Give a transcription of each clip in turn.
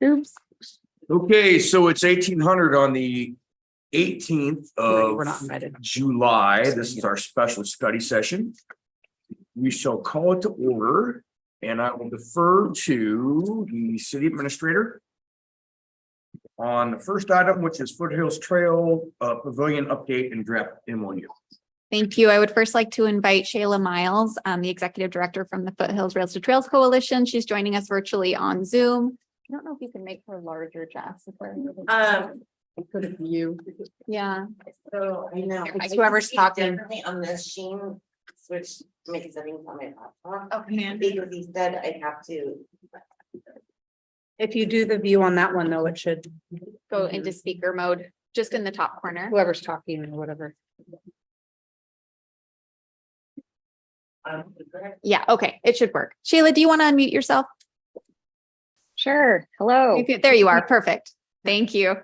Oops. Okay, so it's 1800 on the 18th We're not of invited. July. This is our special study session. We shall call it to order, and I will defer to the city administrator on the first item, which is Foothills Trail Pavilion update and draft MOU. Thank you. I would first like to invite Shayla Miles, the executive director from the Foothills Rails to Trails Coalition. She's joining us virtually on Zoom. I don't know if you can make her larger, Jess. Could have you. Yeah. So I know. It's whoever's talking. Definitely on the Sheen switch, make settings on my laptop. Okay. Because he said I'd have to. If you do the view on that one, though, it should, Go into speaker mode, just in the top corner. whoever's talking or whatever. Yeah, okay, it should work. Shayla, do you want to unmute yourself? Sure. Hello. There you are. Perfect. Thank you.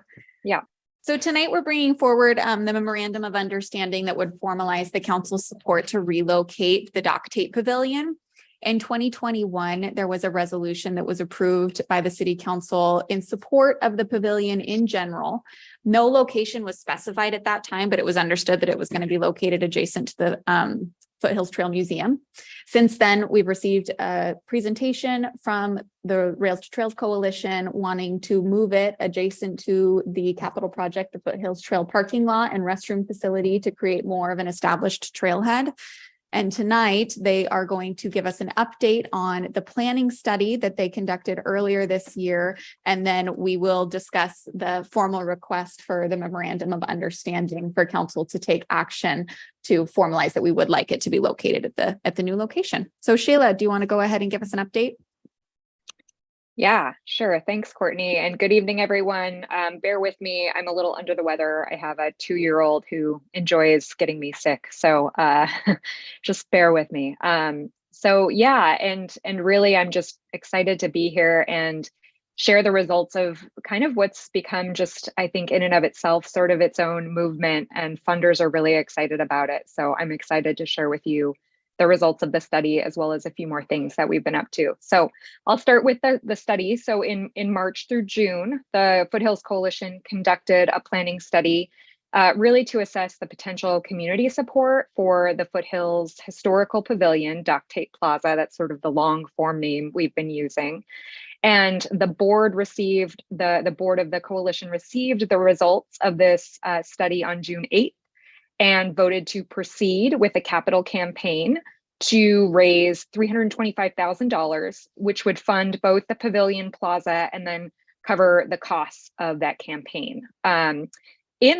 Yeah. So tonight we're bringing forward the memorandum of understanding that would formalize the council's support to relocate the Dock Tape Pavilion. In 2021, there was a resolution that was approved by the city council in support of the pavilion in general. No location was specified at that time, but it was understood that it was going to be located adjacent to the Foothills Trail Museum. Since then, we've received a presentation from the Rails to Trails Coalition wanting to move it adjacent to the capital project, the Foothills Trail parking lot and restroom facility to create more of an established trailhead. And tonight they are going to give us an update on the planning study that they conducted earlier this year. And then we will discuss the formal request for the memorandum of understanding for council to take action to formalize that we would like it to be located at the new location. So Shayla, do you want to go ahead and give us an update? Yeah, sure. Thanks, Courtney. And good evening, everyone. Bear with me. I'm a little under the weather. I have a 2-year-old who enjoys getting me sick. So just bear with me. So yeah, and really, I'm just excited to be here and share the results of kind of what's become just, I think, in and of itself, sort of its own movement, and funders are really excited about it. So I'm excited to share with you the results of the study, as well as a few more things that we've been up to. So I'll start with the study. So in March through June, the Foothills Coalition conducted a planning study really to assess the potential community support for the Foothills Historical Pavilion, Dock Tape Plaza. That's sort of the long form name we've been using. And the board received, the board of the coalition received the results of this study on June 8th. And voted to proceed with a capital campaign to raise $325,000, which would fund both the Pavilion Plaza and then cover the costs of that campaign. In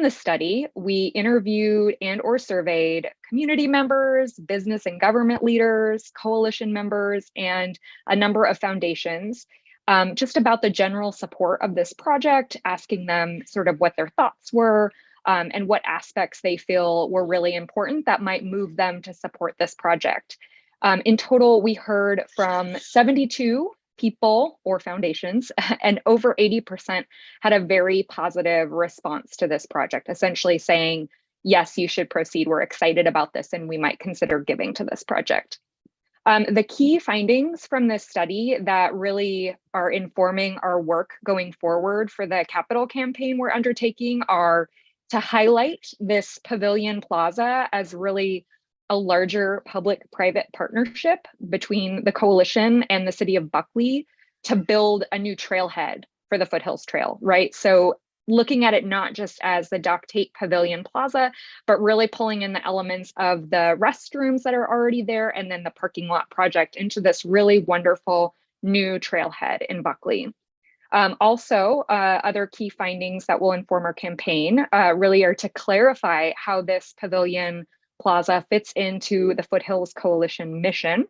the study, we interviewed and or surveyed community members, business and government leaders, coalition members, and a number of foundations just about the general support of this project, asking them sort of what their thoughts were, and what aspects they feel were really important that might move them to support this project. In total, we heard from 72 people or foundations, and over 80% had a very positive response to this project, essentially saying, yes, you should proceed. We're excited about this, and we might consider giving to this project. The key findings from this study that really are informing our work going forward for the capital campaign we're undertaking are to highlight this Pavilion Plaza as really a larger public-private partnership between the coalition and the city of Buckley to build a new trailhead for the Foothills Trail, right? So looking at it not just as the Dock Tape Pavilion Plaza, but really pulling in the elements of the restrooms that are already there and then the parking lot project into this really wonderful new trailhead in Buckley. Also, other key findings that will inform our campaign really are to clarify how this Pavilion Plaza fits into the Foothills Coalition mission,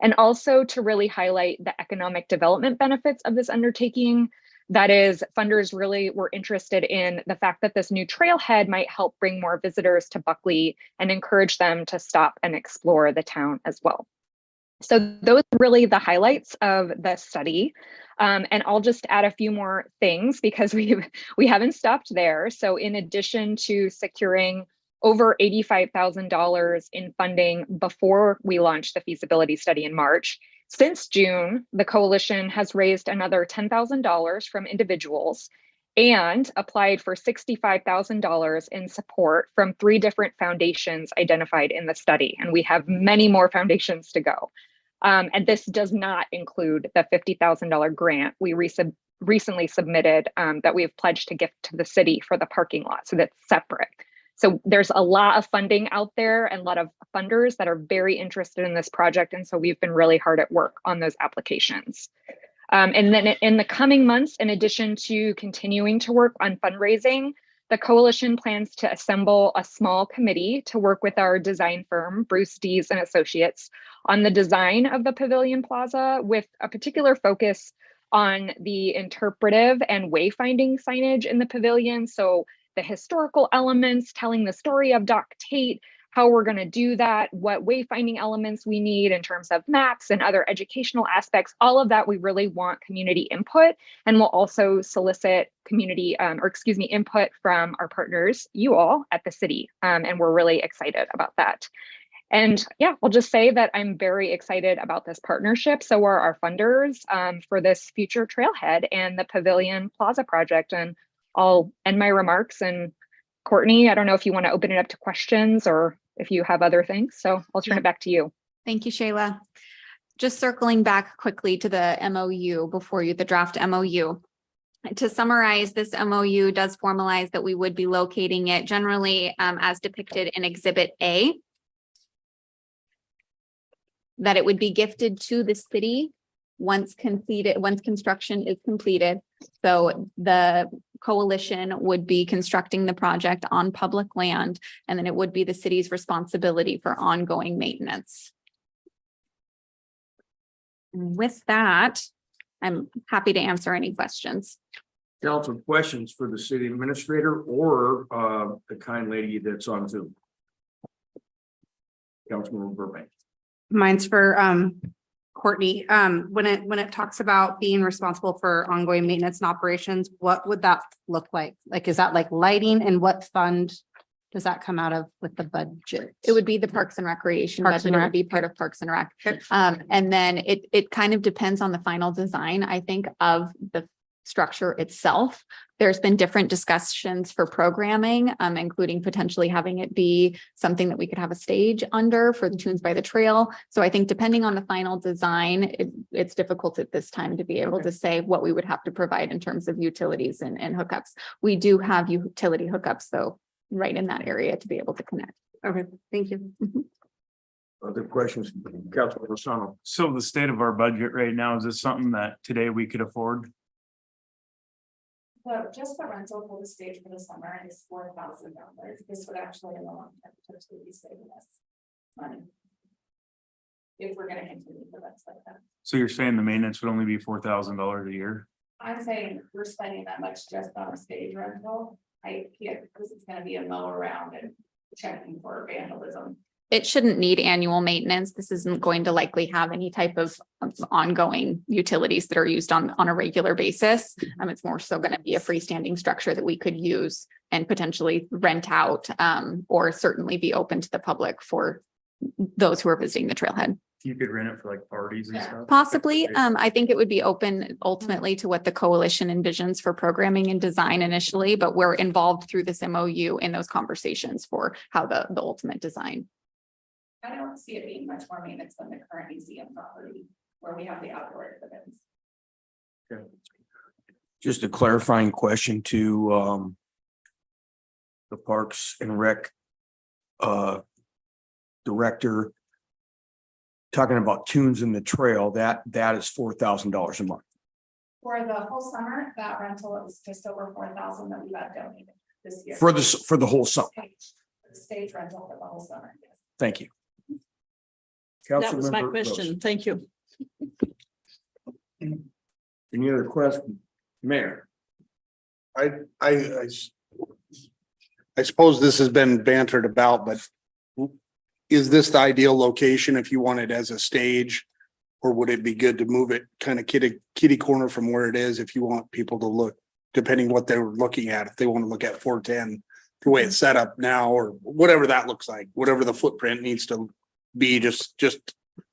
and also to really highlight the economic development benefits of this undertaking. That is, funders really were interested in the fact that this new trailhead might help bring more visitors to Buckley and encourage them to stop and explore the town as well. So those are really the highlights of the study. And I'll just add a few more things because we haven't stopped there. So in addition to securing over $85,000 in funding before we launched the feasibility study in March, Since June, the coalition has raised another $10,000 from individuals and applied for $65,000 in support from 3 different foundations identified in the study. And we have many more foundations to go. And this does not include the $50,000 grant we recently submitted that we have pledged to gift to the city for the parking lot. So that's separate. So there's a lot of funding out there and a lot of funders that are very interested in this project. And so we've been really hard at work on those applications. And then in the coming months, in addition to continuing to work on fundraising, the coalition plans to assemble a small committee to work with our design firm, Bruce Dees and Associates, on the design of the Pavilion Plaza with a particular focus on the interpretive and wayfinding signage in the pavilion. So the historical elements, telling the story of Doc Tate, how we're going to do that, what wayfinding elements we need in terms of maps and other educational aspects, all of that we really want community input, and we'll also solicit community input from our partners, you all at the city, and we're really excited about that. And yeah, I'll just say that I'm very excited about this partnership. So are our funders for this future trailhead and the Pavilion Plaza project. And I'll end my remarks. And Courtney, I don't know if you want to open it up to questions or if you have other things. So I'll turn it back to you. Thank you, Shayla. Just circling back quickly to the MOU before you, the draft MOU. To summarize, this MOU does formalize that we would be locating it generally as depicted in Exhibit A. That it would be gifted to the city once completed, once construction is completed. So the coalition would be constructing the project on public land, and then it would be the city's responsibility for ongoing maintenance. And with that, I'm happy to answer any questions. Council, questions for the city administrator or the kind lady that's on Zoom? Councilman Burbank. Mine's for Courtney. When it talks about being responsible for ongoing maintenance and operations, what would that look like? Like, is that like lighting, and what fund does that come out of with the budget? It would be the Parks and Recreation Parks and budget. It would Rec. be part of Parks and Rec. Okay. And then it kind of depends on the final design, I think, of the structure itself. There's been different discussions for programming, including potentially having it be something that we could have a stage under for the Tunes by the Trail. So I think depending on the final design, it's difficult at this time to be able to say what we would have to provide in terms of utilities and hookups. We do have utility hookups though, right in that area to be able to connect. Okay, thank you. Other questions, Councilman Rosano? So the state of our budget right now, is this something that today we could afford? Just the rental for the stage for the summer is $4,000. This would actually in the long term potentially be saving us money. If we're gonna continue for that like that. So you're saying the maintenance would only be $4,000 a year? I'm saying we're spending that much just on a stage rental. I can't, because it's gonna be a mow around and checking for vandalism. It shouldn't need annual maintenance. This isn't going to likely have any type of ongoing utilities that are used on a regular basis. It's more so going to be a freestanding structure that we could use and potentially rent out, or certainly be open to the public for those who are visiting the trailhead. You could rent it for like parties and Yeah. stuff? Possibly. I think it would be open ultimately to what the coalition envisions for programming and design initially, but we're involved through this MOU in those conversations for how the ultimate design. I don't see it being much more maintenance than the current museum property where we have the outdoor exhibits. Just a clarifying question to the Parks and Rec director. Talking about Tunes in the Trail, that is $4,000 a month. For the whole summer, that rental is just over 4,000 that we got donated this year. For the whole summer. The stage rental for the whole summer, yes. Thank you. That was my Councilmember Rose. question. Thank you. Any other questions? Mayor? I suppose this has been bantered about, but is this the ideal location if you want it as a stage? Or would it be good to move it kind of kitty corner from where it is if you want people to look, depending what they're looking at, if they want to look at 410, the way it's set up now, or whatever that looks like, whatever the footprint needs to be, just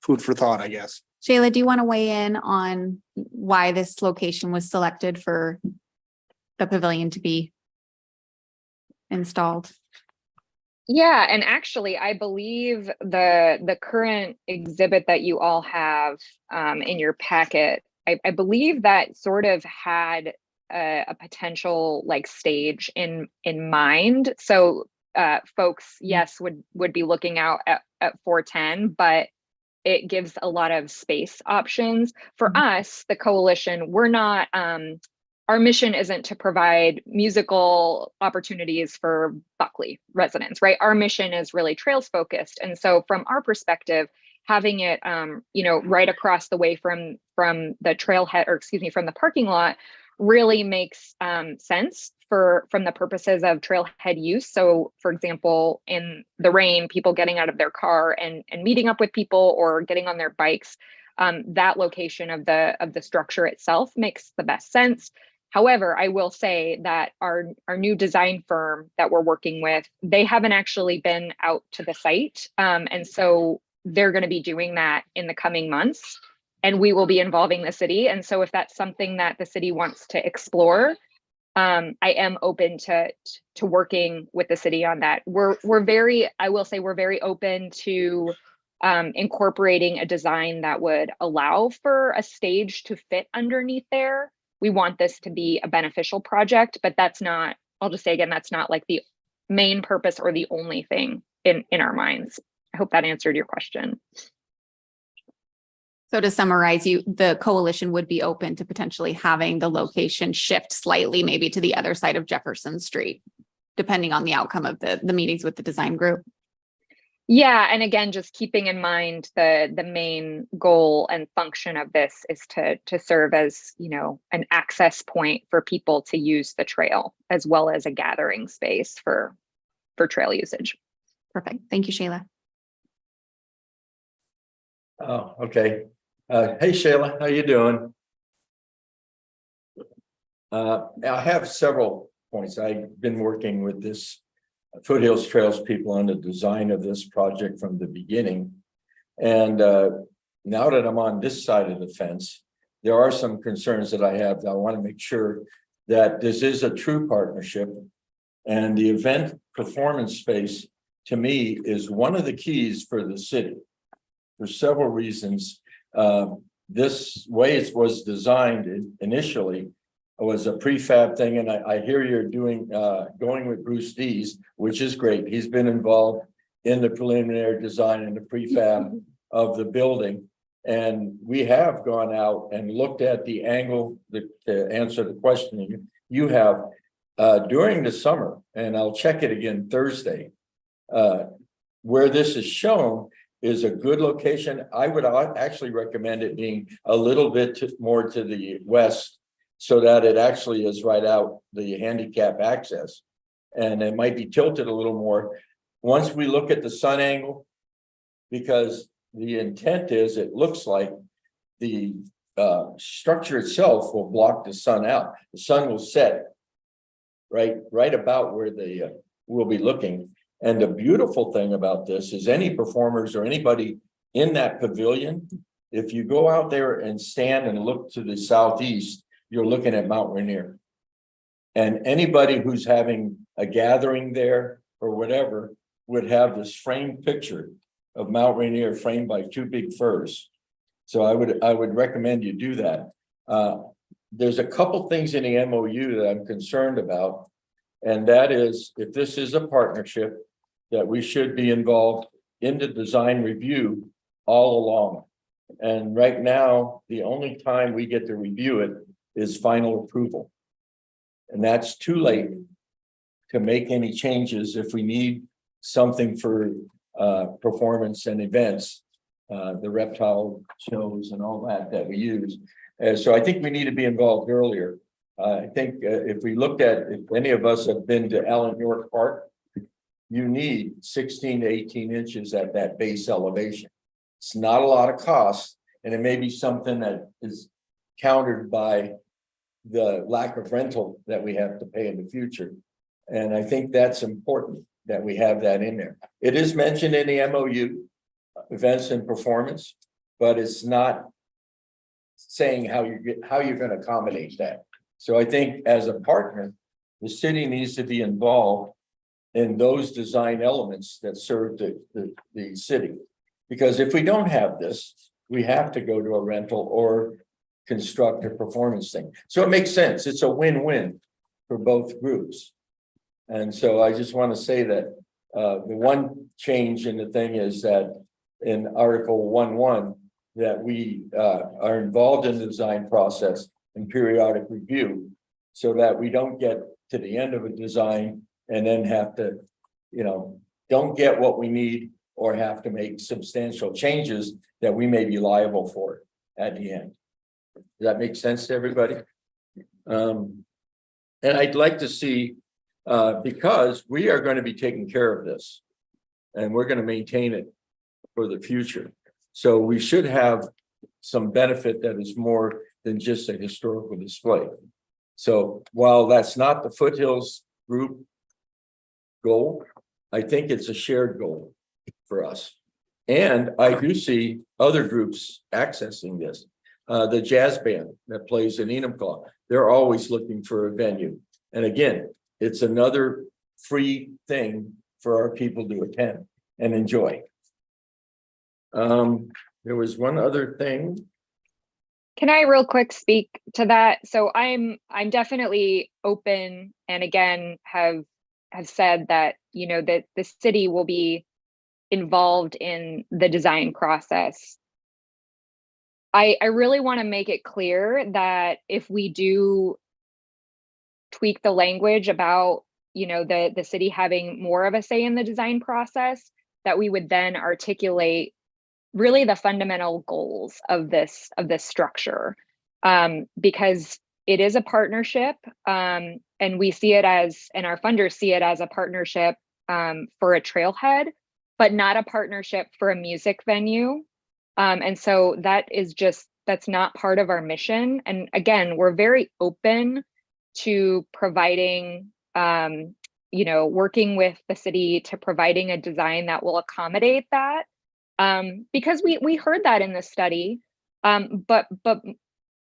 food for thought, I guess. Shayla, do you want to weigh in on why this location was selected for the pavilion to be installed? Yeah, and actually, I believe the current exhibit that you all have in your packet, I believe that sort of had a potential like stage in mind. So folks, yes, would be looking out at 410, but it gives a lot of space options. For us, the coalition, we're not our mission isn't to provide musical opportunities for Buckley residents, right? Our mission is really trails focused. And so from our perspective, having it, you know, right across the way from the trailhead, or excuse me, from the parking lot really makes sense from the purposes of trailhead use. So for example, in the rain, people getting out of their car and meeting up with people or getting on their bikes, that location of the structure itself makes the best sense. However, I will say that our new design firm that we're working with, they haven't actually been out to the site. And so they're going to be doing that in the coming months, and we will be involving the city. And so if that's something that the city wants to explore, I am open to working with the city on that. I will say we're very open to incorporating a design that would allow for a stage to fit underneath there. We want this to be a beneficial project, but that's not, I'll just say again, that's not like the main purpose or the only thing in our minds. I hope that answered your question. So to summarize, the coalition would be open to potentially having the location shift slightly, maybe to the other side of Jefferson Street, depending on the outcome of the meetings with the design group. Yeah, and again, just keeping in mind the main goal and function of this is to serve as, you know, an access point for people to use the trail, as well as a gathering space for trail usage. Perfect. Thank you, Shayla. Oh, okay. Hey, Shayla, how you doing? I have several points. I've been working with this Foothills Trails people on the design of this project from the beginning. And now that I'm on this side of the fence, there are some concerns that I have that I want to make sure that this is a true partnership. And the event performance space, to me, is one of the keys for the city for several reasons. This way it was designed initially was a prefab thing, and I hear you're going with Bruce Dees, which is great. He's been involved in the preliminary design and the prefab of the building, and we have gone out and looked at the angle to answer the question you have during the summer, and I'll check it again Thursday. Where this is shown is a good location. I would actually recommend it being a little bit more to the west, so that it actually is right out the handicap access, and it might be tilted a little more once we look at the sun angle, because the intent is it looks like the structure itself will block the sun out. The sun will set right about where they will be looking. And the beautiful thing about this is any performers or anybody in that pavilion, if you go out there and stand and look to the southeast, you're looking at Mount Rainier. And anybody who's having a gathering there or whatever would have this framed picture of Mount Rainier framed by two big firs. So I would recommend you do that. There's a couple things in the MOU that I'm concerned about, and that is if this is a partnership, that we should be involved in the design review all along. And right now, the only time we get to review it is final approval. And that's too late to make any changes if we need something for performance and events, the reptile shows and all that we use. So I think we need to be involved earlier. I think if we looked at, if any of us have been to Allen York Park, you need 16 to 18 inches at that base elevation. It's not a lot of cost, and it may be something that is countered by the lack of rental that we have to pay in the future. And I think that's important that we have that in there. It is mentioned in the MOU, events and performance. but it's not saying how you're going to accommodate that. So I think as a partner, the city needs to be involved in those design elements that serve the city. Because if we don't have this, we have to go to a rental or construct a performance thing. So it makes sense. It's a win-win for both groups. And so I just want to say that the one change in the thing is that in Article 1.1, that we are involved in the design process and periodic review, so that we don't get to the end of a design and then have to, don't get what we need or have to make substantial changes that we may be liable for at the end. Does that make sense to everybody? And I'd like to see, because we are going to be taking care of this and we're going to maintain it for the future. So we should have some benefit that is more than just a historical display. So while that's not the Foothills group goal, I think it's a shared goal for us. And I do see other groups accessing this. The jazz band that plays in Enumclaw, they're always looking for a venue. And again, it's another free thing for our people to attend and enjoy. There was one other thing. Can I real quick speak to that? So I'm definitely open, and again have said that, that the city will be involved in the design process. I really want to make it clear that if we do tweak the language about, the city having more of a say in the design process, that we would then articulate really the fundamental goals of this structure, because it is a partnership, and we see it as, and our funders see it as a partnership for a trailhead, but not a partnership for a music venue. And so that's not part of our mission. And again, we're very open to providing, working with the city to providing a design that will accommodate that. Because we heard that in the study, but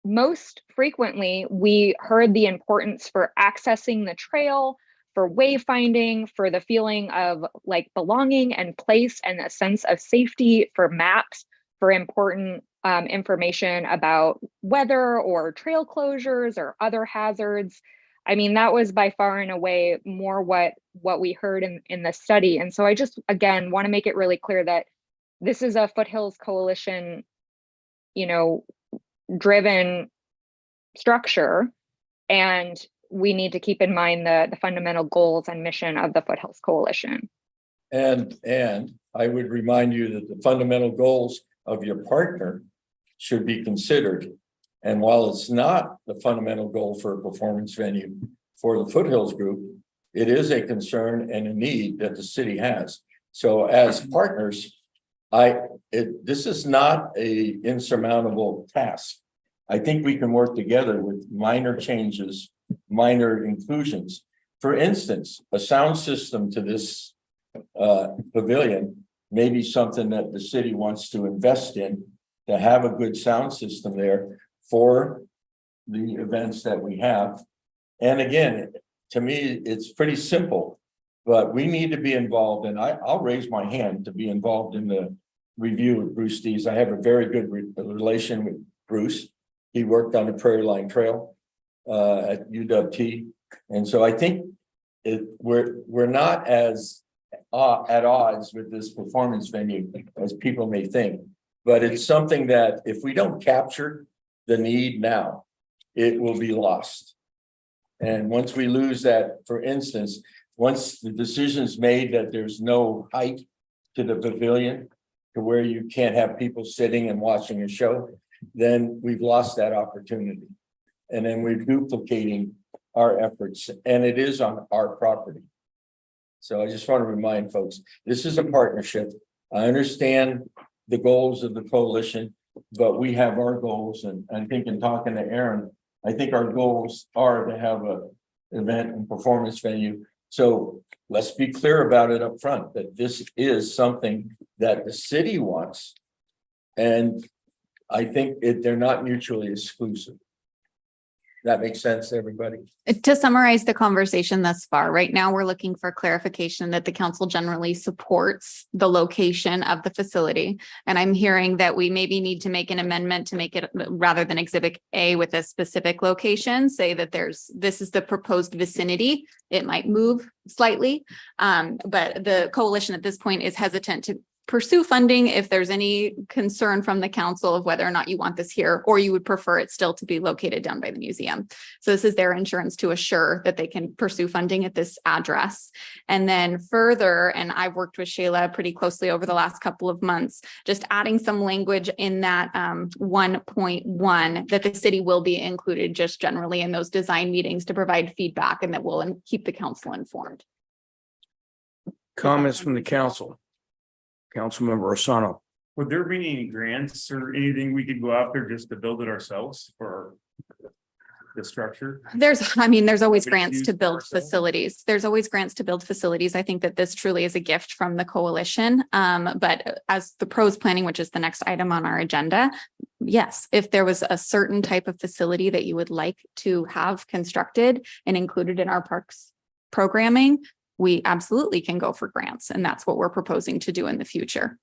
most frequently we heard the importance for accessing the trail, for wayfinding, for the feeling of like belonging and place and a sense of safety, for maps, for important information about weather or trail closures or other hazards. I mean, that was by far and away more what we heard in the study. And so I just, again, want to make it really clear that this is a Foothills Coalition, driven structure, and we need to keep in mind the fundamental goals and mission of the Foothills Coalition. And I would remind you that the fundamental goals of your partner should be considered. And while it's not the fundamental goal for a performance venue for the Foothills Group, it is a concern and a need that the city has. So as partners, this is not an insurmountable task. I think we can work together with minor changes, minor inclusions. For instance, a sound system to this pavilion may be something that the city wants to invest in, to have a good sound system there for the events that we have. And again, to me, it's pretty simple, but we need to be involved, and I'll raise my hand to be involved in the review with Bruce Dees. I have a very good relation with Bruce. He worked on the Prairie Line Trail at UWT. And so I think we're not as at odds with this performance venue as people may think, but it's something that if we don't capture the need now, it will be lost. And once we lose that, for instance, once the decision's made that there's no height to the pavilion to where you can't have people sitting and watching a show, then we've lost that opportunity. And then we're duplicating our efforts, and it is on our property. So I just want to remind folks, this is a partnership. I understand the goals of the coalition, but we have our goals. And I think in talking to Aaron, I think our goals are to have an event and performance venue. So let's be clear about it up front, that this is something that the city wants. And I think they're not mutually exclusive. That makes sense, to everybody? To summarize the conversation thus far, right now, we're looking for clarification that the council generally supports the location of the facility. And I'm hearing that we maybe need to make an amendment to make it, rather than exhibit A with a specific location, say that this is the proposed vicinity. It might move slightly. But the coalition at this point is hesitant to pursue funding if there's any concern from the council of whether or not you want this here, or you would prefer it still to be located down by the museum. So this is their insurance to assure that they can pursue funding at this address. And then further, and I've worked with Shayla pretty closely over the last couple of months, just adding some language in that 1.1 that the city will be included just generally in those design meetings to provide feedback, and that will keep the council informed. Comments from the council? Councilmember Asano. Would there be any grants or anything we could go after just to build it ourselves for the structure? There's always But grants use to build ourselves? facilities. There's always grants to build facilities. I think that this truly is a gift from the coalition. But as the pros planning, which is the next item on our agenda, yes, if there was a certain type of facility that you would like to have constructed and included in our parks programming, we absolutely can go for grants. And that's what we're proposing to do in the future.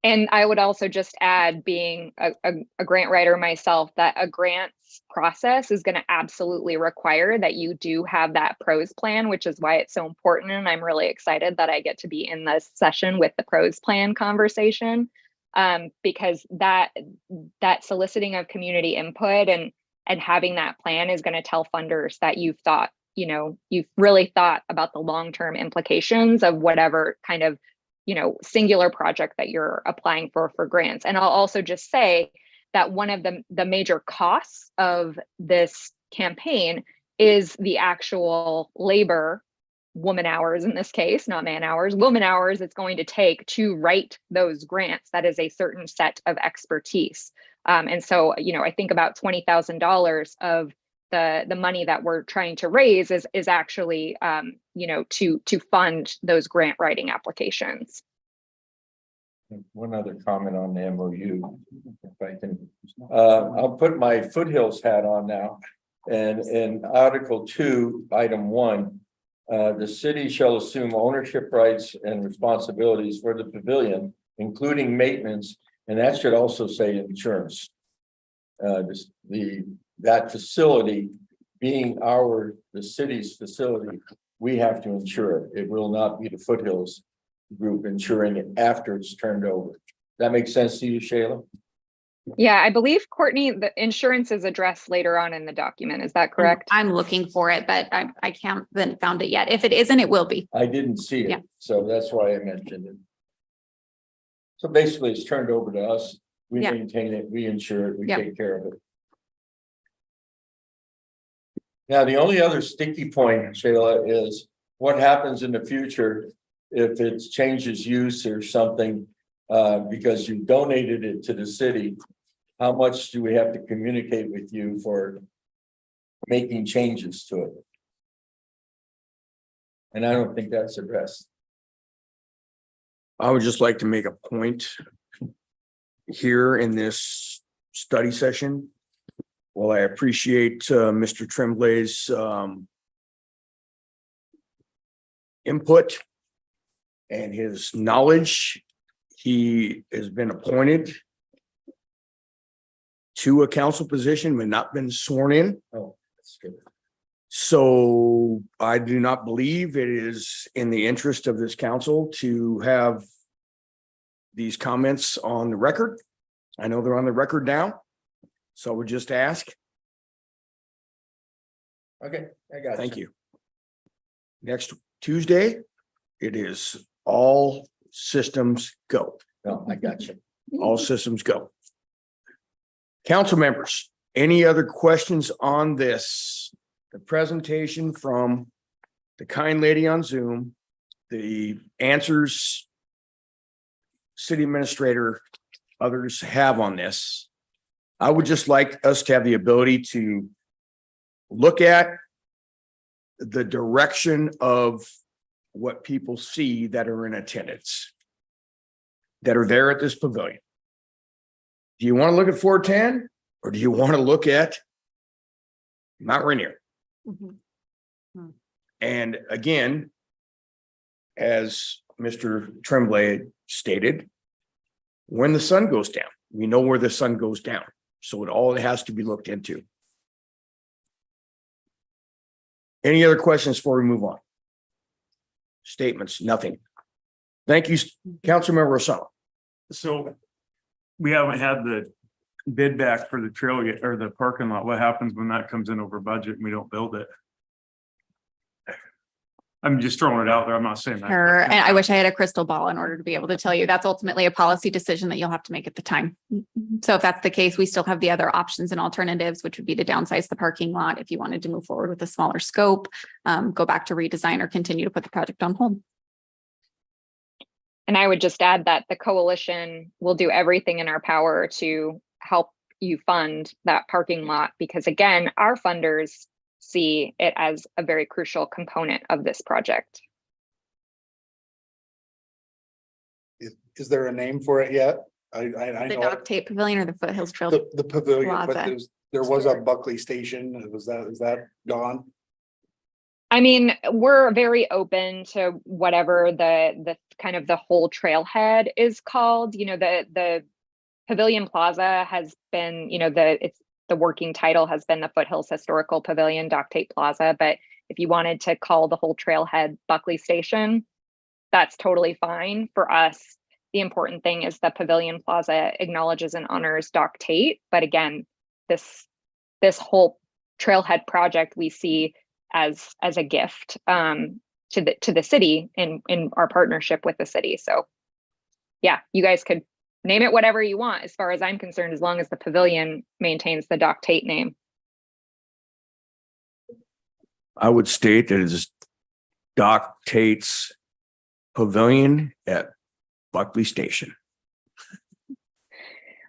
And I would also just add, being a grant writer myself, that a grants process is going to absolutely require that you do have that pros plan, which is why it's so important. And I'm really excited that I get to be in this session with the pros plan conversation, because that soliciting of community input and having that plan is going to tell funders that you've really thought about the long-term implications of whatever kind of singular project that you're applying for grants. And I'll also just say that one of the major costs of this campaign is the actual labor, woman hours in this case, not man hours, woman hours it's going to take to write those grants. That is a certain set of expertise. And so, I think about $20,000 of the money that we're trying to raise is actually, to fund those grant writing applications. One other comment on the MOU, if I can. I'll put my Foothills hat on now. And in Article 2, Item 1, the city shall assume ownership rights and responsibilities for the pavilion, including maintenance, and that should also say insurance. That facility being the city's facility, we have to insure it. It will not be the Foothills group insuring it after it's turned over. That makes sense to you, Shayla? Yeah, I believe, Courtney, the insurance is addressed later on in the document. Is that correct? I'm looking for it, but I haven't found it yet. If it isn't, it will be. I didn't see Yeah. it, so that's why I mentioned it. So basically, it's turned over to us. We Yeah. maintain it, we insure it, we Yeah. take care of it. Now, the only other sticky point, Shayla, is what happens in the future if it changes use or something, because you donated it to the city. How much do we have to communicate with you for making changes to it? And I don't think that's addressed. I would just like to make a point here in this study session. Well, I appreciate Mr. Tremblay's input and his knowledge. He has been appointed to a council position but not been sworn in. Oh, that's good. So I do not believe it is in the interest of this council to have these comments on the record. I know they're on the record now. So I would just ask. Okay, I got you. Thank you. Next Tuesday, it is all systems go. No, I got you. All systems go. Council members, any other questions on this? The presentation from the kind lady on Zoom, the answers city administrator, others have on this. I would just like us to have the ability to look at the direction of what people see that are in attendance, that are there at this pavilion. Do you want to look at 410 or do you want to look at Mount Rainier? Mhm. And again, as Mr. Tremblay stated, when the sun goes down, we know where the sun goes down. So it all has to be looked into. Any other questions before we move on? Statements, nothing. Thank you, Councilmember Osama. So we haven't had the bid back for the trail yet, or the parking lot. What happens when that comes in over budget and we don't build it? I'm just throwing it out there. I'm not saying that. Sure. And I wish I had a crystal ball in order to be able to tell you. That's ultimately a policy decision that you'll have to make at the time. So if that's the case, we still have the other options and alternatives, which would be to downsize the parking lot if you wanted to move forward with a smaller scope, go back to redesign or continue to put the project on hold. And I would just add that the coalition will do everything in our power to help you fund that parking lot, because again, our funders see it as a very crucial component of this project. Is there a name for it yet? I The know Dock Tape Pavilion or the Foothills Trail? the pavilion, but Plaza. there was a Buckley Station. Is that gone? I mean, we're very open to whatever the kind of the whole trailhead is called. You know, the Pavilion Plaza has been, you know, the working title has been the Foothills Historical Pavilion, Dock Tape Plaza. But if you wanted to call the whole trailhead Buckley Station, that's totally fine. For us, the important thing is the Pavilion Plaza acknowledges and honors Dock Tape. But again, this whole trailhead project we see as a gift to the city in our partnership with the city. So yeah, you guys could name it whatever you want, as far as I'm concerned, as long as the pavilion maintains the Dock Tate name. I would state that it is Dock Tate's Pavilion at Buckley Station.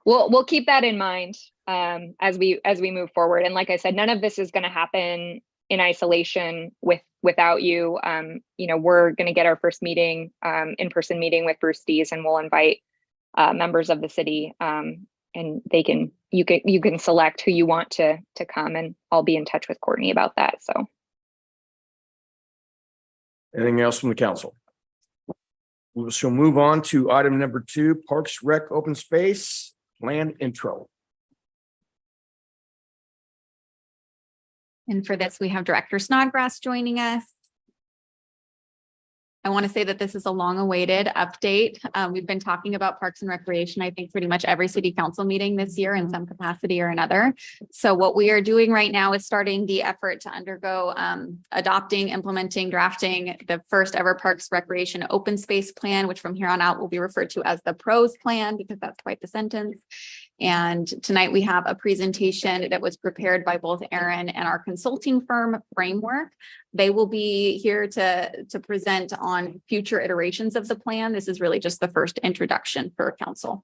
We'll keep that in mind as we move forward. And like I said, none of this is going to happen in isolation without you. You know, we're going to get our first meeting, in-person meeting with Bruce Dees, and we'll invite members of the city, and you can select who you want to come, and I'll be in touch with Courtney about that. So Anything else from the council? We shall move on to item number 2, Parks Rec Open Space Plan Intro. And for this, we have Director Snodgrass joining us. I want to say that this is a long-awaited update. We've been talking about Parks and Recreation, I think pretty much every city council meeting this year in some capacity or another. So what we are doing right now is starting the effort to undergo adopting, implementing, drafting the first ever Parks Recreation Open Space Plan, which from here on out will be referred to as the PROS Plan, because that's quite the sentence. And tonight we have a presentation that was prepared by both Aaron and our consulting firm Framework. They will be here to present on future iterations of the plan. This is really just the first introduction for council.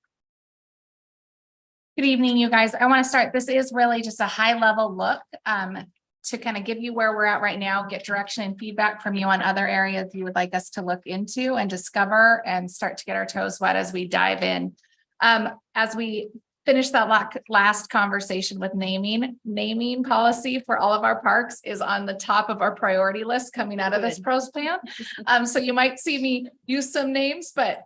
Good evening, you guys. I want to start. This is really just a high level look to kind of give you where we're at right now, get direction and feedback from you on other areas you would like us to look into and discover, and start to get our toes wet as we dive in. As we finish that last conversation with naming policy for all of our parks is on the top of our priority list coming out of this PROS plan. So you might see me use some names, but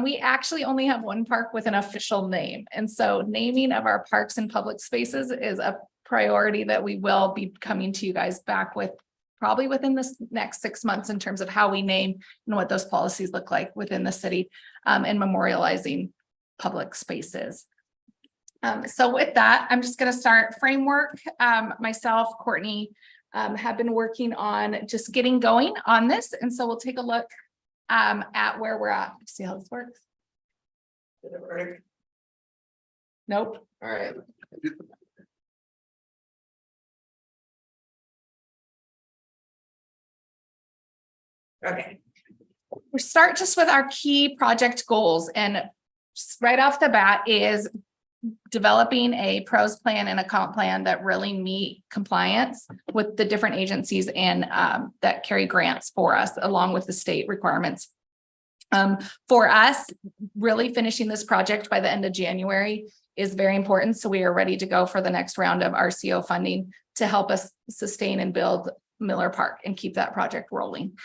we actually only have one park with an official name. And so naming of our parks and public spaces is a priority that we will be coming to you guys back with probably within this next 6 months in terms of how we name and what those policies look like within the city, and memorializing public spaces. So with that, I'm just going to start Framework. Myself, Courtney, have been working on just getting going on this. And so we'll take a look at where we're at. See how this works. Did it work? Nope. All right. Okay. We start just with our key project goals, and right off the bat is developing a PROS plan and a comp plan that really meet compliance with the different agencies and that carry grants for us, along with the state requirements. For us, really finishing this project by the end of January is very important. So we are ready to go for the next round of RCO funding to help us sustain and build Miller Park and keep that project rolling.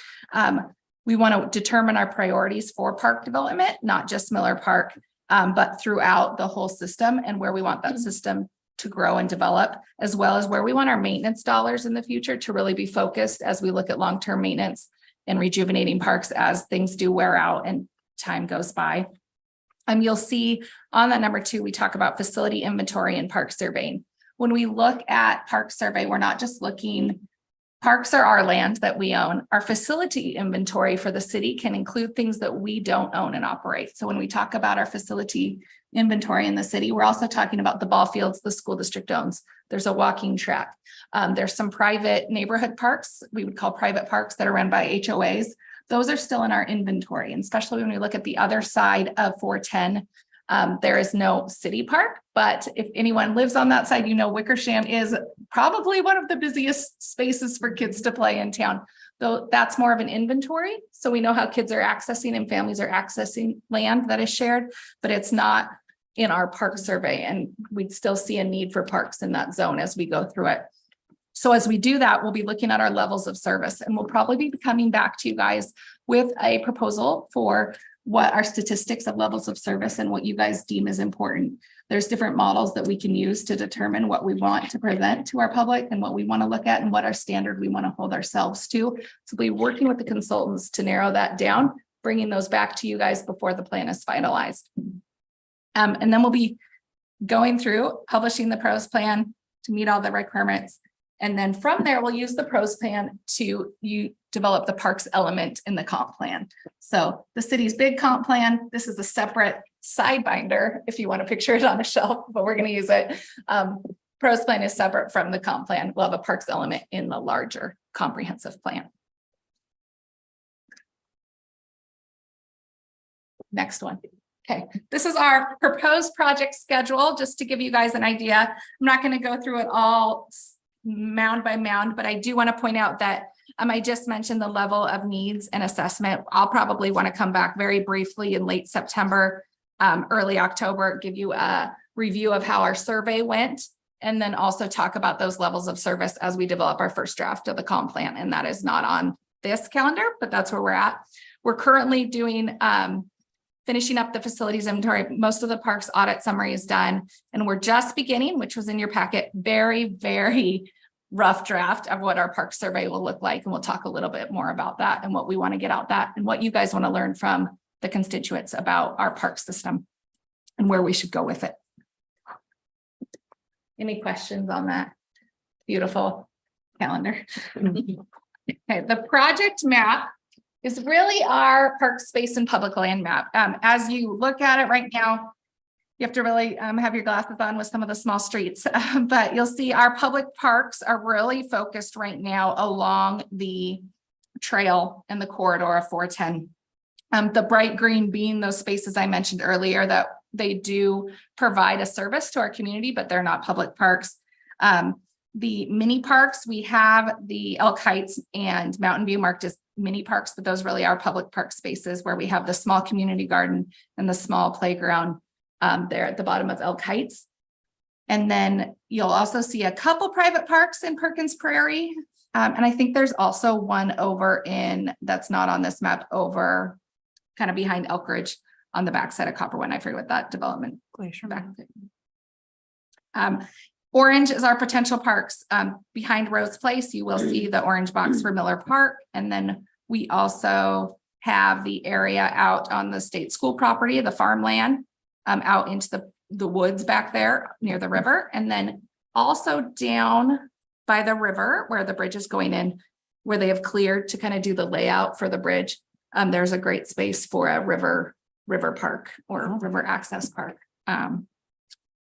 We want to determine our priorities for park development, not just Miller Park, but throughout the whole system and where we want that system to grow and develop, as well as where we want our maintenance dollars in the future to really be focused as we look at long-term maintenance and rejuvenating parks as things do wear out and time goes by. You'll see on that number 2, we talk about facility inventory and park surveying. When we look at park survey, we're not just looking, parks are our land that we own. Our facility inventory for the city can include things that we don't own and operate. So when we talk about our facility inventory in the city, we're also talking about the ball fields the school district owns. There's a walking track. There's some private neighborhood parks, we would call private parks, that are run by HOAs. Those are still in our inventory. And especially when we look at the other side of 410, there is no city park, but if anyone lives on that side, you know, Wickersham is probably one of the busiest spaces for kids to play in town. Though that's more of an inventory. So we know how kids are accessing and families are accessing land that is shared, but it's not in our park survey. And we'd still see a need for parks in that zone as we go through it. So as we do that, we'll be looking at our levels of service, and we'll probably be coming back to you guys with a proposal for what our statistics of levels of service and what you guys deem is important. There's different models that we can use to determine what we want to present to our public and what we want to look at and what our standard we want to hold ourselves to. So we'll be working with the consultants to narrow that down, bringing those back to you guys before the plan is finalized. And then we'll be going through publishing the pros plan to meet all the requirements. And then from there, we'll use the pros plan to develop the parks element in the comp plan. So the city's big comp plan, this is a separate side binder, if you want to picture it on a shelf, but we're going to use it. Pros plan is separate from the comp plan. We'll have a parks element in the larger comprehensive plan. Next one. Okay, this is our proposed project schedule, just to give you guys an idea. I'm not going to go through it all mound by mound, but I do want to point out that I just mentioned the level of needs and assessment. I'll probably want to come back very briefly in late September, early October, give you a review of how our survey went, and then also talk about those levels of service as we develop our first draft of the comp plan. And that is not on this calendar, but that's where we're at. We're currently doing finishing up the facilities inventory. Most of the parks audit summary is done, and we're just beginning, which was in your packet, very, very rough draft of what our park survey will look like. And we'll talk a little bit more about that and what we want to get out that and what you guys want to learn from the constituents about our park system and where we should go with it. Any questions on that beautiful calendar? Okay, the project map is really our park space and public land map. As you look at it right now, you have to really have your glasses on with some of the small streets, but you'll see our public parks are really focused right now along the trail and the corridor of 410. The bright green being those spaces I mentioned earlier that they do provide a service to our community, but they're not public parks. The mini parks, we have the Elk Heights and Mountain View marked as mini parks, but those really are public park spaces where we have the small community garden and the small playground there at the bottom of Elk Heights. And then you'll also see a couple private parks in Perkins Prairie. And I think there's also one over in, that's not on this map, over kind of behind Elk Ridge on the backside of Copperwood. I forget what that development. Glacier back. Orange is our potential parks. Behind Rose Place, you will see the orange box for Miller Park. And then we also have the area out on the state school property, the farmland, out into the woods back there near the river. And then also down by the river where the bridge is going in, where they have cleared to kind of do the layout for the bridge. There's a great space for a river park or river access park.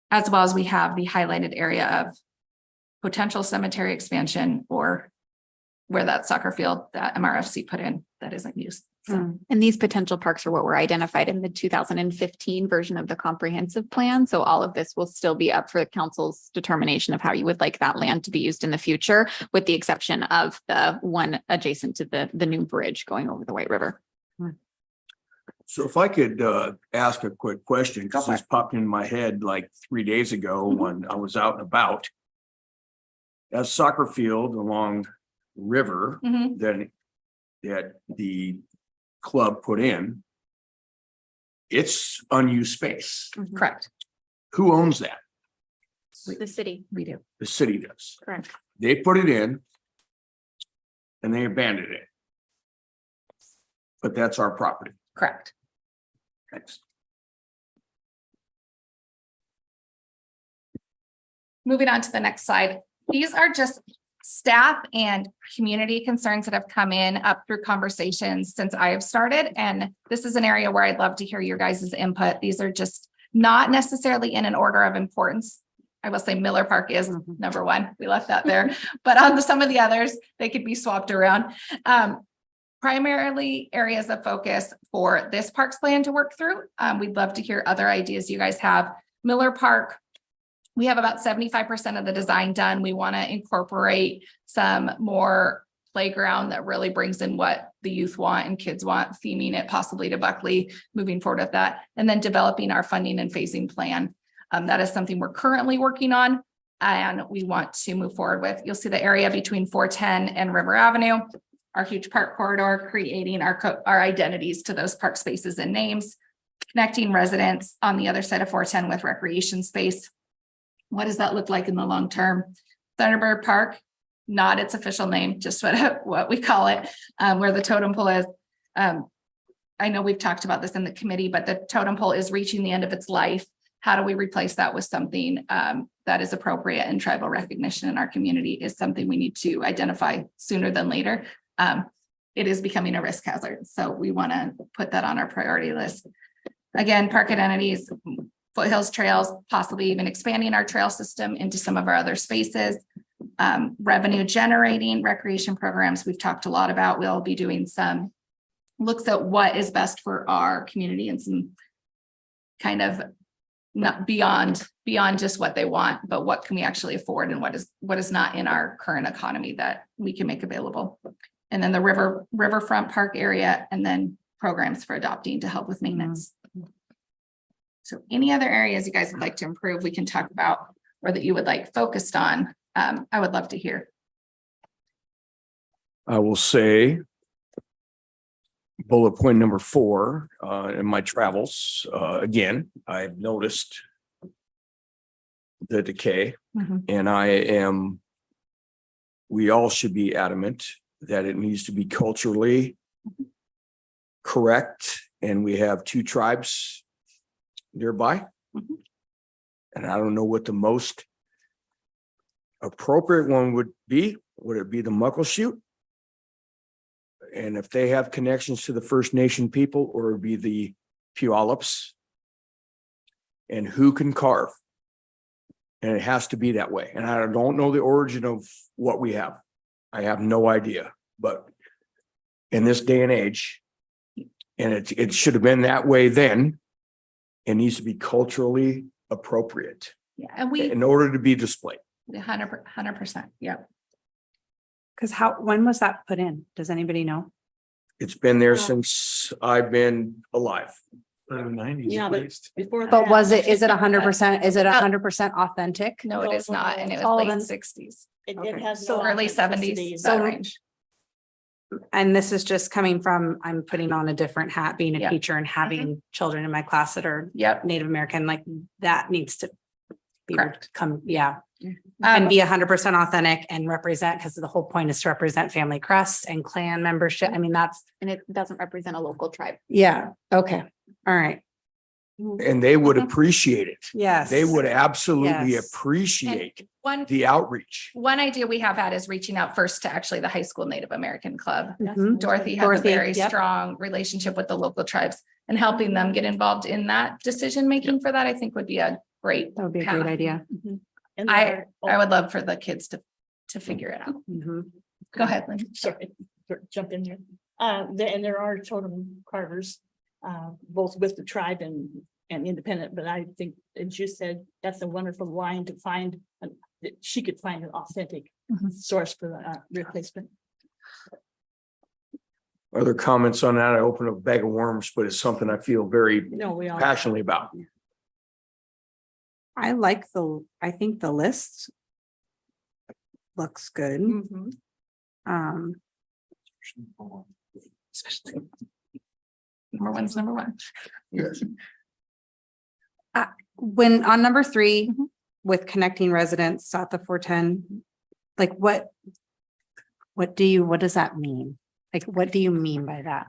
As well as we have the highlighted area of potential cemetery expansion or where that soccer field that MRFC put in that isn't used. So. And these potential parks are what were identified in the 2015 version of the comprehensive plan. So all of this will still be up for the council's determination of how you would like that land to be used in the future, with the exception of the one adjacent to the new bridge going over the White River. So if I could ask a quick question, because for this popped in my head like 3 days ago when I was out and about. A soccer field along the river Mhm. that the club put in. It's unused space. Correct. Who owns that? The city. We do. The city does. Correct. They put it in. And they abandoned it. But that's our property. Correct. Thanks. Moving on to the next slide. These are just staff and community concerns that have come in up through conversations since I have started. And this is an area where I'd love to hear your guys' input. These are just not necessarily in an order of importance. I will say Miller Park is number one. We left that there, but on some of the others, they could be swapped around. Primarily areas of focus for this parks plan to work through. We'd love to hear other ideas you guys have. Miller Park, we have about 75% of the design done. We want to incorporate some more playground that really brings in what the youth want and kids want, theming it possibly to Buckley, moving forward with that, and then developing our funding and phasing plan. That is something we're currently working on and we want to move forward with. You'll see the area between 410 and River Avenue, our huge park corridor, creating our identities to those park spaces and names, connecting residents on the other side of 410 with recreation space. What does that look like in the long term? Thunderbird Park, not its official name, just what we call it, where the totem pole is. I know we've talked about this in the committee, but the totem pole is reaching the end of its life. How do we replace that with something that is appropriate, and tribal recognition in our community is something we need to identify sooner than later. It is becoming a risk hazard, so we want to put that on our priority list. Again, park identities, foothills trails, possibly even expanding our trail system into some of our other spaces. Revenue generating recreation programs we've talked a lot about. We'll be doing some looks at what is best for our community and some kind of not beyond just what they want, but what can we actually afford and what is not in our current economy that we can make available. And then the riverfront park area, and then programs for adopting to help with maintenance. So any other areas you guys would like to improve, we can talk about, or that you would like focused on, I would love to hear. I will say. Bullet point number 4, in my travels, again, I've noticed. The decay, and we all should be adamant that it needs to be culturally. Correct, and we have 2 tribes. Nearby. And I don't know what the most. Appropriate one would be. Would it be the Muckleshoot? And if they have connections to the First Nation people, or it'd be the Puyallups. And who can carve? And it has to be that way. And I don't know the origin of what we have. I have no idea, but in this day and age, and it should have been that way then. It needs to be culturally appropriate Yeah, and we in order to be displayed. 100%. Yeah. Because when was that put in? Does anybody know? It's been there since I've been alive. 90s Yeah, at but least. before. But that, is it 100%? Is it 100% authentic? No, it is not. And it was Sullivan. late 60s, It Okay. has. so no early authenticity. 70s, So- that range. And this is just coming from, I'm putting on a different hat, being a Yeah. teacher and having children in my class that are Yep. Native American, like that needs to be Correct. and be 100% authentic and represent, because the whole point is to represent family crests and clan membership. I mean, that's, And it doesn't represent a local tribe. yeah, okay, all right, And they would appreciate it. yes. They would absolutely Yes. appreciate One the outreach. idea we have had is reaching out first to actually the high school Native American Club. Mhm. Dorothy has a Dorothy, very yep. strong relationship with the local tribes, and helping them get involved in that decision making for that, I think would be a great. That would be a great path. idea. And I there would love for the kids to figure it out. Mhm. Go ahead, Lynn. sorry, jump in here. There are totem carvers, both with the tribe and independent, but I think, as you said, that's a wonderful line to find. That she could find an authentic Mhm. source for the replacement. Other comments on that? I opened a bag of worms, but it's something I feel very No, we all. passionately about. I think the list looks good. Mhm. Um, Number one's number one. Yes. when on number 3, Mhm. with connecting residents south of 410, like what does that mean? Like, what do you mean by that?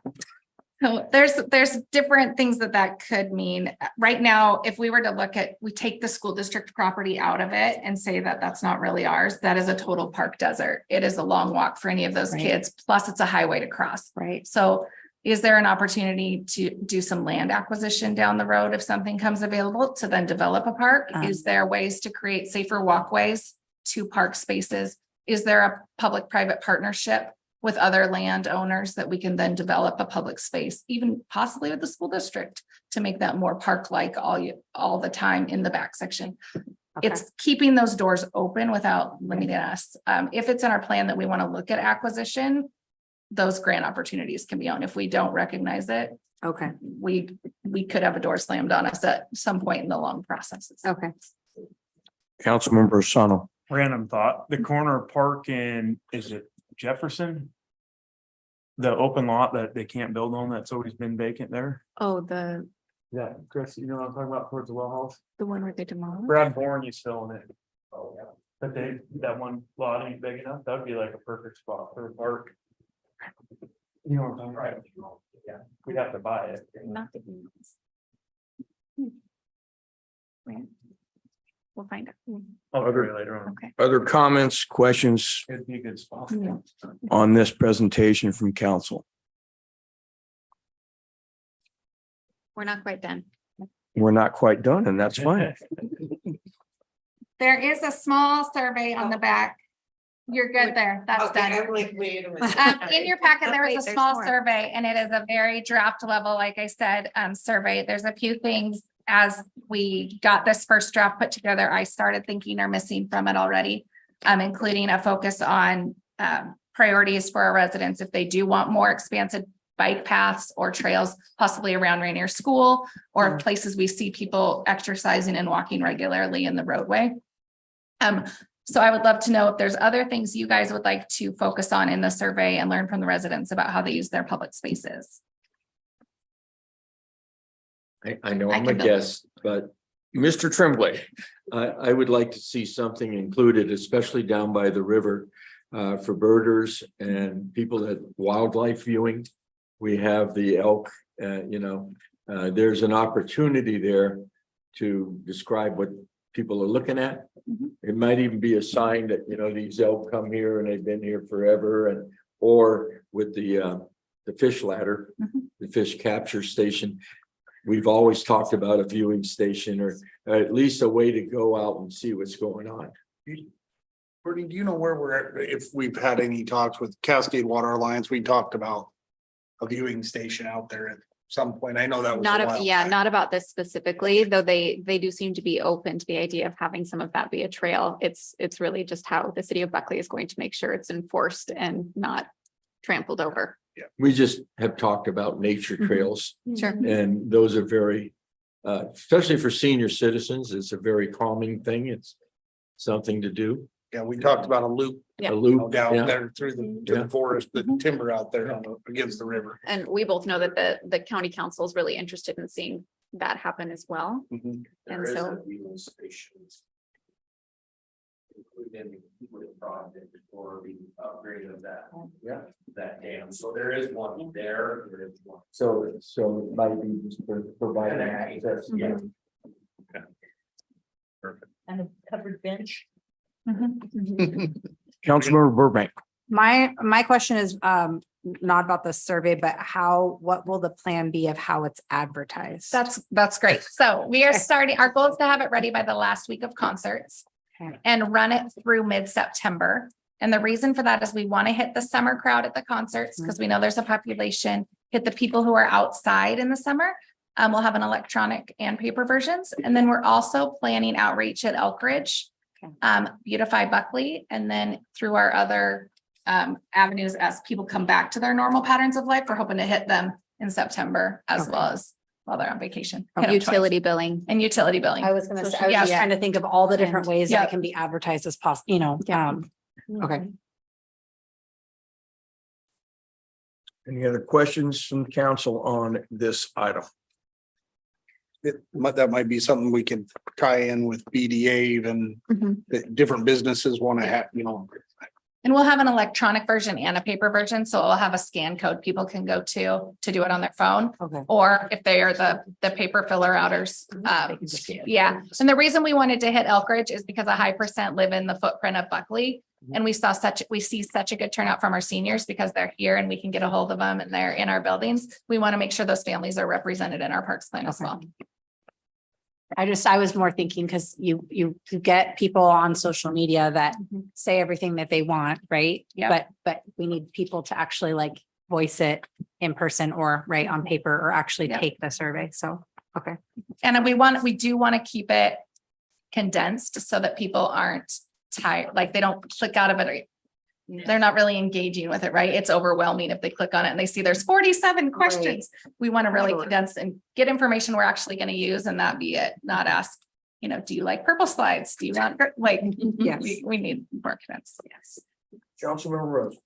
So there's different things that could mean. Right now, if we were to look at, we take the school district property out of it and say that that's not really ours, that is a total park desert. It is a long walk for any of those Right. kids, plus it's a highway to cross. Right. So is there an opportunity to do some land acquisition down the road if something comes available to then develop a park? Is there ways to create safer walkways to park spaces? Is there a public-private partnership with other landowners that we can then develop a public space, even possibly with the school district, to make that more park-like all the time in the back section? Okay. It's keeping those doors open without limiting us. If it's in our plan that we want to look at acquisition, those grant opportunities can be on. If we don't recognize it, Okay. we could have a door slammed on us at some point in the long processes. Okay. Councilmember Sano. Random thought, the corner park in, is it Jefferson? The open lot that they can't build on, that's always been vacant there. Oh, the Yeah, Chris, you know what I'm talking about towards the well house? one where they demolished? Brad Bourne used to own it. Oh, yeah. But that one lot ain't big enough, that'd be like a perfect spot for a park. You know what I'm talking about? Yeah, we'd have to buy it. Not the emails. Right. We'll find out. I'll agree later on. Okay. Other comments, questions It'd be a good spot. on this presentation from council? We're not quite done. We're not quite done, and that's fine. There is a small survey on the back. You're good there. That's done. In your packet, there Wait, is a there's small more. survey and it is a very draft level, like I said, survey. There's a few things as we got this first draft put together, I started thinking are missing from it already. Including a focus on priorities for our residents if they do want more expansive bike paths or trails, possibly around Rainier School or places we see people exercising and walking regularly in the roadway. So I would love to know if there's other things you guys would like to focus on in the survey and learn from the residents about how they use their public spaces. I know I I'm a can build it. guest, but Mr. Tremblay. I would like to see something included, especially down by the river, for birders and people that wildlife viewing. We have the elk, there's an opportunity there to describe what people are looking at. Mhm. It might even be a sign that, these elk come here and they've been here forever or with the fish ladder, Mhm. the fish capture station. We've always talked about a viewing station or at least a way to go out and see what's going on. Courtney, do you know where we're at? If we've had any talks with Cascade Water Alliance, we talked about a viewing station out there at some point. I know that was. Not, a while yeah, back. not about this specifically, though they do seem to be open to the idea of having some of that be a trail. It's really just how the city of Buckley is going to make sure it's enforced and not trampled over. We just have talked about nature Mhm. trails Sure. and those are very, especially for senior citizens, it's a very calming thing. It's something to do. Yeah, we talked about a loop Yeah. A loop down yeah. there through to Yeah. the forest, the Mhm. timber out there against the river. And we both know that the county council is really interested in seeing that happen as well. Mhm. And so, Including with project for the upgrade of that. Yeah. That dam. So there is one there. There is one. So it might be just for providing access. Yeah. And a covered bench. Councilmember Burbank. My question is, not about the survey, but what will the plan be of how it's advertised? That's great. So we are starting, our goal is to have it ready by the last week of concerts Okay. and run it through mid-September. And the reason for that is we want to hit the summer crowd at the concerts because we know there's a population, hit the people who are outside in the summer. We'll have an electronic and paper versions. And then we're also planning outreach at Elk Ridge, Okay. Beautify Buckley, and then through our other avenues as people come back to their normal patterns of life. We're hoping to hit them in September as Okay. well as while they're on vacation. Okay. Hit 'em twice. Utility billing. And utility billing. I was gonna So say, I was yeah. just trying to think of all the different ways that Yeah. it can be advertised as possible, you know, Yeah. okay. Any other questions from council on this item? That might be something we could tie in with BDA even, Mhm. that different businesses want to have, you know. And we'll have an electronic version and a paper version, so it'll have a scan code people can go to do it on their phone. Okay. Or if they are the paper filler outers, They can just scan. yeah. And the reason we wanted to hit Elkridge is because a high percent live in the footprint of Buckley. And we see such a good turnout from our seniors because they're here and we can get a hold of them and they're in our buildings. We want to make sure those families are represented in our parks plan as Okay. well. I was more thinking because you get people on social media that say everything that they want, right? Yeah. But we need people to actually like voice it in person or write on paper or actually Yeah. take the survey. So, okay. And we do want to keep it condensed so that people aren't tired, like they don't click out of it or they're not really engaging with it, right? It's overwhelming if they click on it and they see there's 47 questions. We want to really Sure. condense and get information we're actually going to use and that be it, not ask, you know, do you like purple slides? Do you want, like, Yes. we need more condensed. Yes. Councilmember Rose.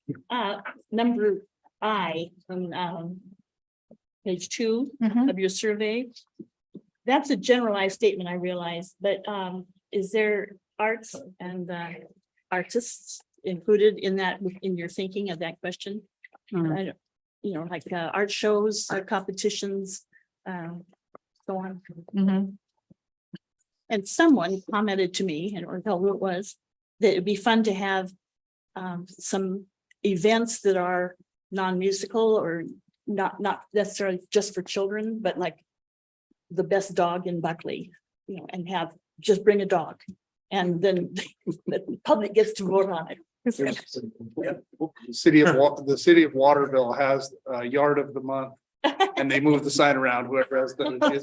Number I, on, page 2 Mhm. of your survey. That's a generalized statement, I realize, but, is there arts and, artists included in that, in your thinking of that question? Mm. I don't, you know, like, art shows, competitions, so on. Mhm. And someone commented to me, and or tell who it was, that it'd be fun to have some events that are non-musical or not necessarily just for children, but like the best dog in Buckley, you know, and just bring a dog. And then the public gets to vote on it. The city of Waterville has a yard of the month. And they move the sign around, whoever is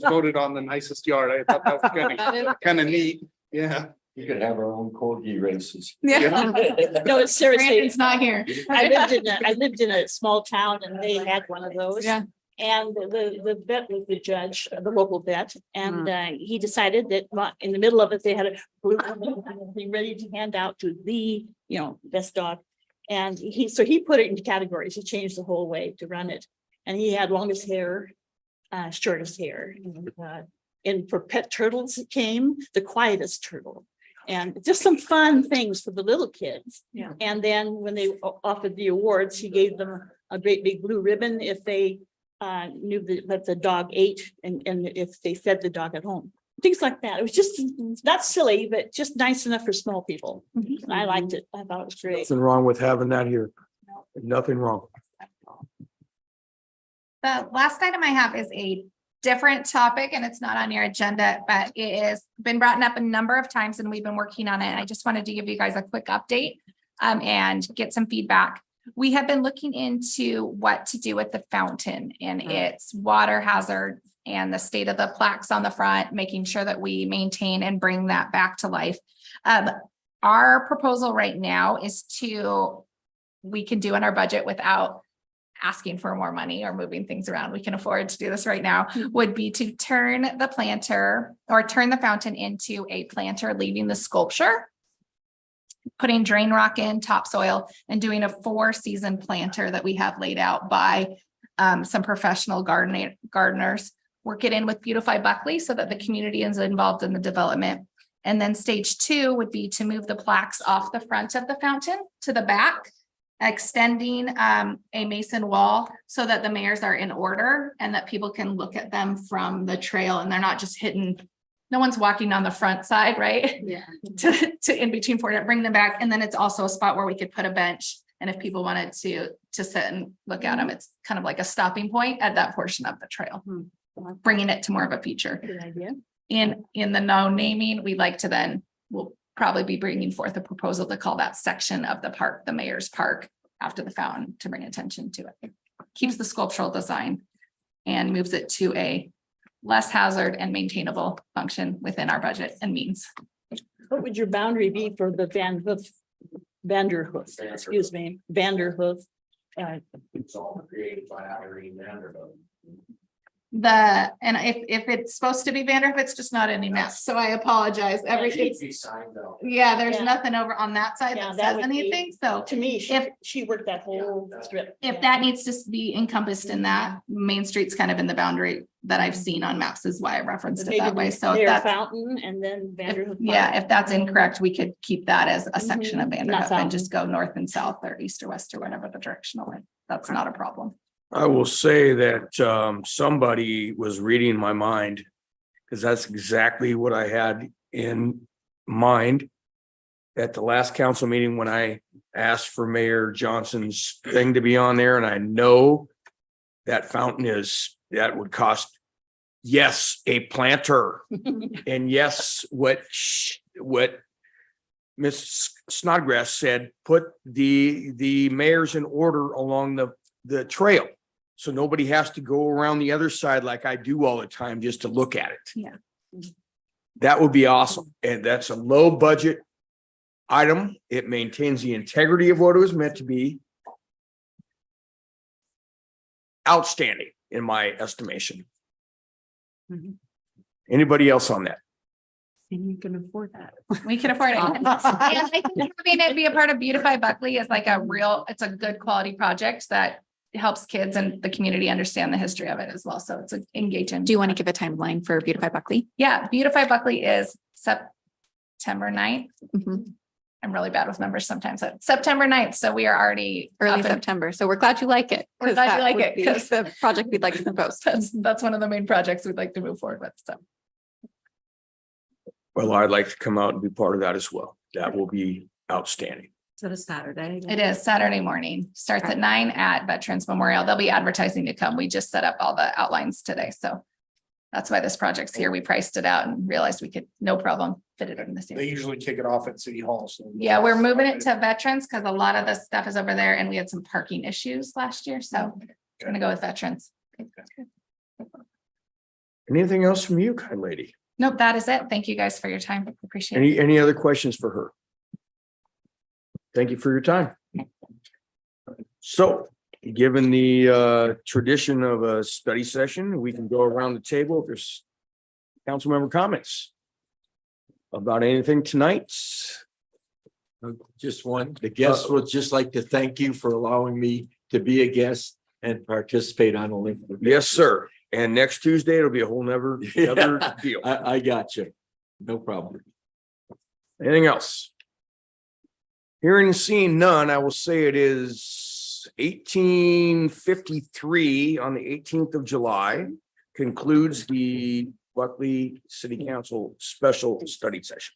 voted on the nicest yard. I thought that was kind of neat. Yeah. You could have our own corgi races. Yeah. No, it's seriously, Brandon's not here. I lived in a small town and they had one of those. Yeah. And the vet was the judge, the local vet, and he decided that in the middle of it, they had a blue thing ready to hand out to the, you know, best dog. And he put it into categories. He changed the whole way to run it. And he had longest hair, shortest hair. And for pet turtles, it came the quietest turtle. And just some fun things for the little kids. Yeah. And then when they offered the awards, he gave them a great big blue ribbon if they knew that the dog ate and if they fed the dog at home. Things like that. It was just not silly, but just nice enough for small people. And I liked it. I thought it was great. Nothing wrong with having that here. Nothing wrong. The last item I have is a different topic and it's not on your agenda, but it has been brought up a number of times and we've been working on it. I just wanted to give you guys a quick update and get some feedback. We have been looking into what to do with the fountain and its water hazard and the state of the plaques on the front, making sure that we maintain and bring that back to life. Our proposal right now is we can do in our budget without asking for more money or moving things around. We can afford to do this right now, would be to turn the fountain into a planter, leaving the sculpture, putting drain rock in, topsoil, and doing a 4-season planter that we have laid out by some professional gardeners. Work it in with Beautify Buckley so that the community is involved in the development. And then stage 2 would be to move the plaques off the front of the fountain to the back, extending a mason wall so that the mayors are in order and that people can look at them from the trail and they're not just hidden. No one's walking on the front side, right? Yeah. To in between for it, bring them back. And then it's also a spot where we could put a bench. And if people wanted to sit and look at them, it's kind of like a stopping point at that portion of the trail, bringing it to more of a feature. Good idea. In the no naming, we'd like to we'll probably be bringing forth a proposal to call that section of the park, the Mayor's Park, after the fountain to bring attention to it. Keeps the sculptural design and moves it to a less hazard and maintainable function within our budget and means. What would your boundary be for the Van Hoof Vanderhoof, excuse me, Vanderhoof. It's all created by Irene Vanderbilt. And if it's supposed to be Vanderhoof, it's just not any maps, so I apologize. It's, yeah, there's Yeah. nothing over on that side Yeah, that that says would be- anything, so. To me, If- she worked that whole strip. If that needs to be encompassed in that, Main Street's kind of in the boundary that I've seen on maps is why I referenced it that way, so if Bear that's. Fountain and then Vanderhoof. Yeah, if that's incorrect, we could keep that as a section of Mhm, not Vanderhoof and Fountain. just go north and south or east or west or whatever the directional way. That's not a problem. I will say that somebody was reading my mind. Because that's exactly what I had in mind. At the last council meeting, when I asked for Mayor Johnson's thing to be on there, and I know. That fountain that would cost. Yes, a planter, and yes, what Miss Snodgrass said, put the mayors in order along the trail. So nobody has to go around the other side like I do all the time just to look at it. Yeah. That would be awesome. And that's a low budget item. It maintains the integrity of what it was meant to be. Outstanding in my estimation. Mhm. Anybody else on that? And you can afford that. We can afford it. And I think having it be a part of Beautify Buckley is like it's a good quality project that helps kids and the community understand the history of it as well. So it's engaging. Do you want to give a timeline for Beautify Buckley? Yeah, Beautify Buckley is September 9th. Mhm. I'm really bad with numbers sometimes. September 9th. So we are already Early up and- September. So we're glad you like it. We're 'cause glad you that like would it, be 'cause- The project we'd like to propose. That's one of the main projects we'd like to move forward with. So Well, I'd like to come out and be part of that as well. That will be outstanding. Is that a Saturday? it is Saturday morning, starts at 9 at Veterans Memorial. They'll be advertising to come. We just set up all the outlines today. So that's why this project's here. We priced it out and realized we could no problem fit it in the They same. usually kick it off at City Hall, so. Yeah, we're moving it to Veterans because a lot of the stuff is over there and we had some parking issues last year. So gonna go with Veterans. Anything else from you, kind lady? Nope, that is it. Thank you guys for your time. Appreciate it. Any other questions for her? Thank you for your time. So, given the tradition of a study session, we can go around the table if there's council member comments about anything tonight. Just one, the guests would just like to thank you for allowing me to be a guest and participate on Olympic. Yes, sir. And next Tuesday, it'll be a whole other deal. I got you. No problem. Anything else? Hearing and seeing none, I will say it is 18:53 on the 18th of July. Concludes the Buckley City Council special study session.